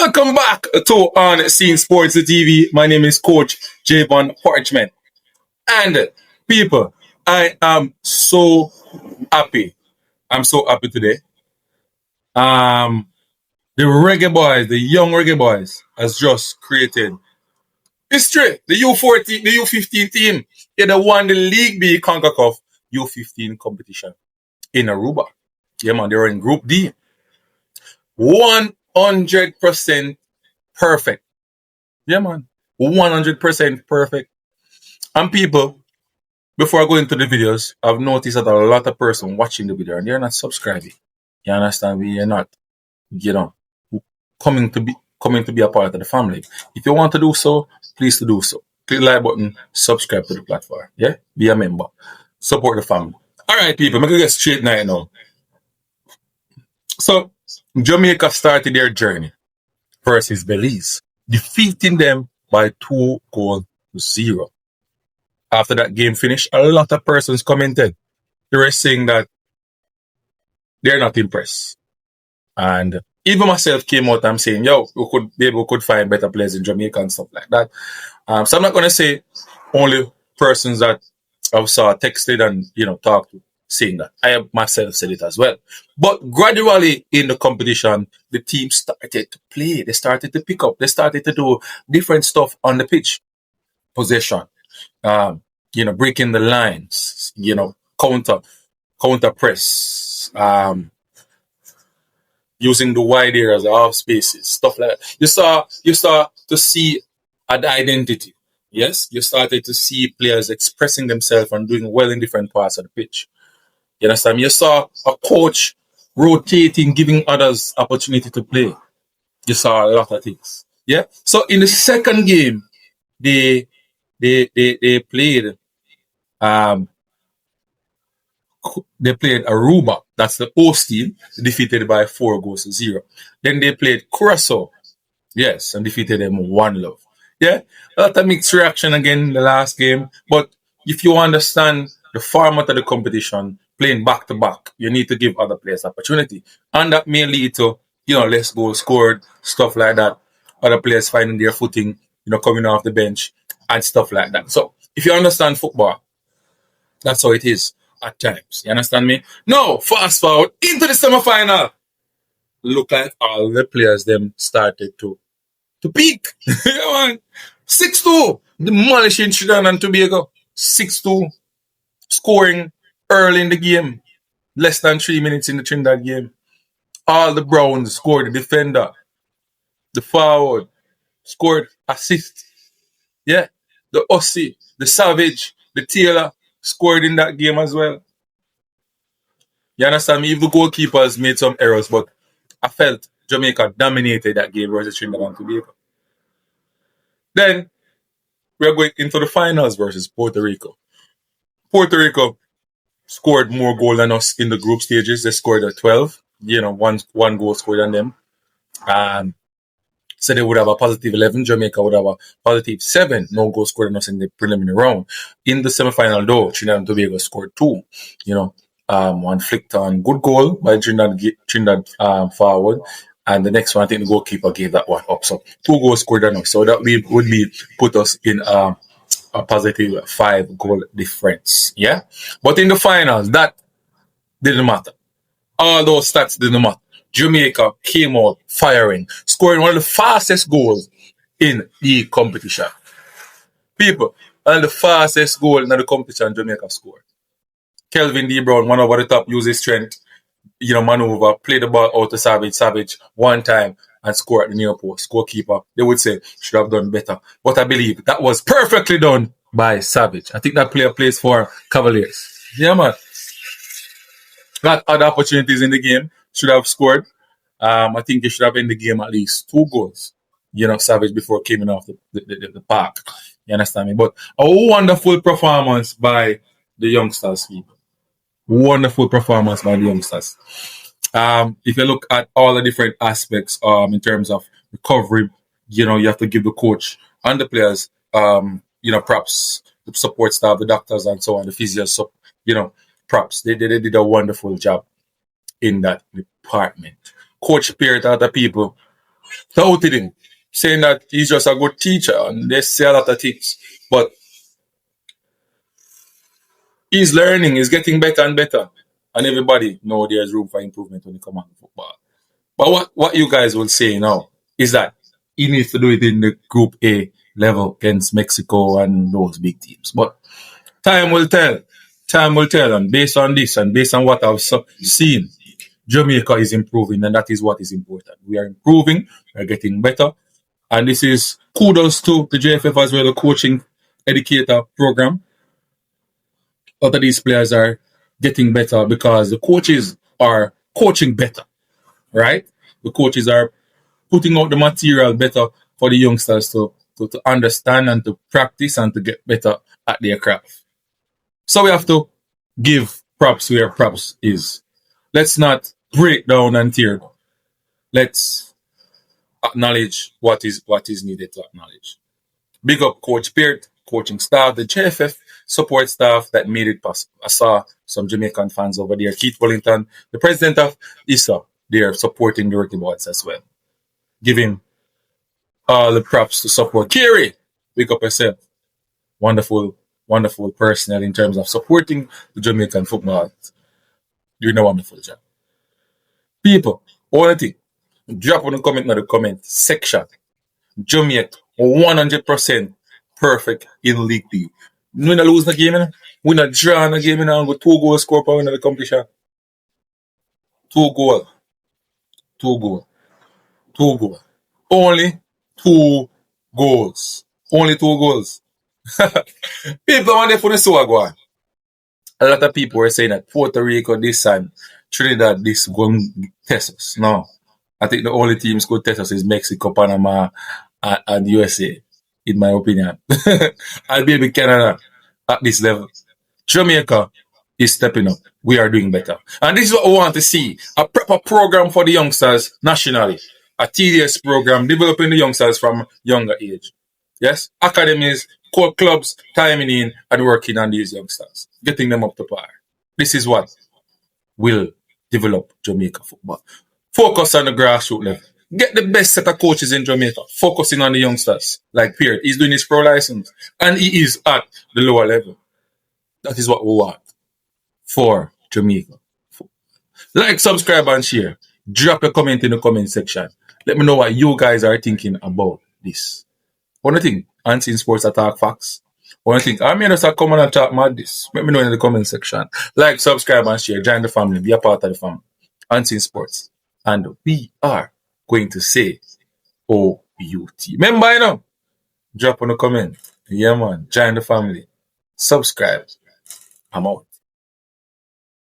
Welcome back to On Scene Sports TV. My name is Coach Javon Parchment. And people, I am so happy. I'm so happy today. The Reggae Boys, the young Reggae Boys, has just created history. The U14, the U15 team, they won the League B CONCACAF U15 competition in Aruba. Yeah, man, they were in Group D. 100% perfect. Yeah, man. 100% perfect. And people, before I go into the videos, I've noticed that a lot of person watching the video and they're not subscribing. You understand me? You're not, coming to be a part of the family. If you want to do so, please to do so. Click the like button, subscribe to the platform. Yeah? Be a member. Support the family. Alright, people, I'm gonna get straight now. So Jamaica started their journey versus Belize, defeating them by 2-0. After that game finished, a lot of persons commented. They were saying that they're not impressed. And even myself came out and saying, yo, we could find better players in Jamaica and stuff like that. So I'm not going to say only persons that I've saw texted and, talked to saying that. I have myself said it as well. But gradually in the competition, the team started to play. They started to pick up. They started to do different stuff on the pitch. Possession, breaking the lines, counter press, using the wide areas, the half spaces, stuff like that. You start to see an identity. Yes, you started to see players expressing themselves and doing well in different parts of the pitch. You understand? You saw a coach rotating, giving others opportunity to play. You saw a lot of things. Yeah. So in the second game, they played Aruba. That's the host team, defeated by 4-0. Then they played Curacao. Yes, and defeated them 1-0. Yeah. A lot of mixed reaction again in the last game. But if you understand the format of the competition, playing back to back, you need to give other players opportunity. And that may lead to, less goals scored, stuff like that. Other players finding their footing, coming off the bench and stuff like that. So if you understand football, that's how it is at times. You understand me? Now, fast forward into the semi-final. Look like all the players them started to peak. Yeah, man. 6-2. Demolishing Trinidad and Tobago. 6-2. Scoring early in the game. Less than 3 minutes in the Trinidad game. All the Browns scored. The defender, the forward, scored assist. Yeah. The Aussie, the Savage, the Taylor scored in that game as well. You understand me? Even the goalkeepers made some errors, but I felt Jamaica dominated that game versus Trinidad and Tobago. Then we're going into the finals versus Puerto Rico. Puerto Rico scored more goals than us in the group stages. They scored at 12. One goal scored on them. So they would have a positive 11. Jamaica would have a positive 7. No goal scored on us in the preliminary round. In the semi-final, though, Trinidad and Tobago scored 2. One flicked on good goal by Trinidad forward. And the next one, I think the goalkeeper gave that one up. So 2 goals scored on us. So that would put us in a positive 5 goal difference. Yeah. But in the finals, that didn't matter. All those stats didn't matter. Jamaica came out firing, scoring one of the fastest goals in the competition. People, one of the fastest goal in the competition Jamaica scored. Kelvin D. Brown, one over the top, used his strength, maneuver, play the ball out to Savage one time and score at the near post. Goalkeeper, they would say, should have done better. But I believe that was perfectly done by Savage. I think that player plays for Cavaliers. Yeah, man. Got other opportunities in the game. Should have scored. I think he should have in the game at least 2 goals. Savage before coming off the park. You understand me? But a wonderful performance by the youngsters, people. Wonderful performance by the youngsters. If you look at all the different aspects in terms of recovery, you have to give the coach and the players, props, the support staff, the doctors and so on, the physios, props. They did a wonderful job in that department. Coach Pierre to other people, touted him, saying that he's just a good teacher, and they say a lot of things. But he's learning, he's getting better and better. And everybody know there's room for improvement when it comes to football. But what you guys will say now is that he needs to do it in the Group A level against Mexico and those big teams. But time will tell. Time will tell. And based on this and based on what I've seen, Jamaica is improving, and that is what is important. We are improving, we are getting better. And this is kudos to the JFF as well, the coaching educator program. A lot of these players are getting better because the coaches are coaching better, right? The coaches are putting out the material better for the youngsters to understand and to practice and to get better at their craft. So we have to give props where props is. Let's not break down and tear down. Let's acknowledge what is needed to acknowledge. Big up Coach Peart, coaching staff, the JFF support staff that made it possible. I saw some Jamaican fans over there. Keith Wellington, the president of ISA, they're supporting the Reggae Boyz as well. Giving all the props to support. Kerry, big up yourself. Wonderful, wonderful personnel in terms of supporting the Jamaican football. You're doing a wonderful job. People, one thing, drop on the comment in the comment section. Jamaica, 100% perfect in League B. We not lose the game, we not draw the game, and go 2 goals score per win of the competition. 2 goals. 2 goals. 2 goals. Only 2 goals. Only 2 goals. People want to put the so go on. A lot of people were saying that Puerto Rico this and Trinidad this going to test us. No. I think the only teams could test us is Mexico, Panama, and USA, in my opinion. And maybe Canada at this level. Jamaica is stepping up. We are doing better. And this is what we want to see. A proper program for the youngsters nationally. A tedious program developing the youngsters from younger age. Yes? Academies, core clubs, timing in and working on these youngsters. Getting them up to par. This is what will develop Jamaica football. Focus on the grassroots level. Get the best set of coaches in Jamaica, focusing on the youngsters. Like Peart, he's doing his pro license, and he is at the lower level. That is what we want for Jamaica. Like, subscribe, and share. Drop a comment in the comment section. Let me know what you guys are thinking about this. What do you think? Unseen Sports Attack Facts? What do you think? I mean, just come on and talk about this. Let me know in the comment section. Like, subscribe, and share. Join the family. Be a part of the family. Unseen Sports. And we are going to say OUT. Remember, you know, drop on a comment. Yeah, man. Join the family. Subscribe. I'm out.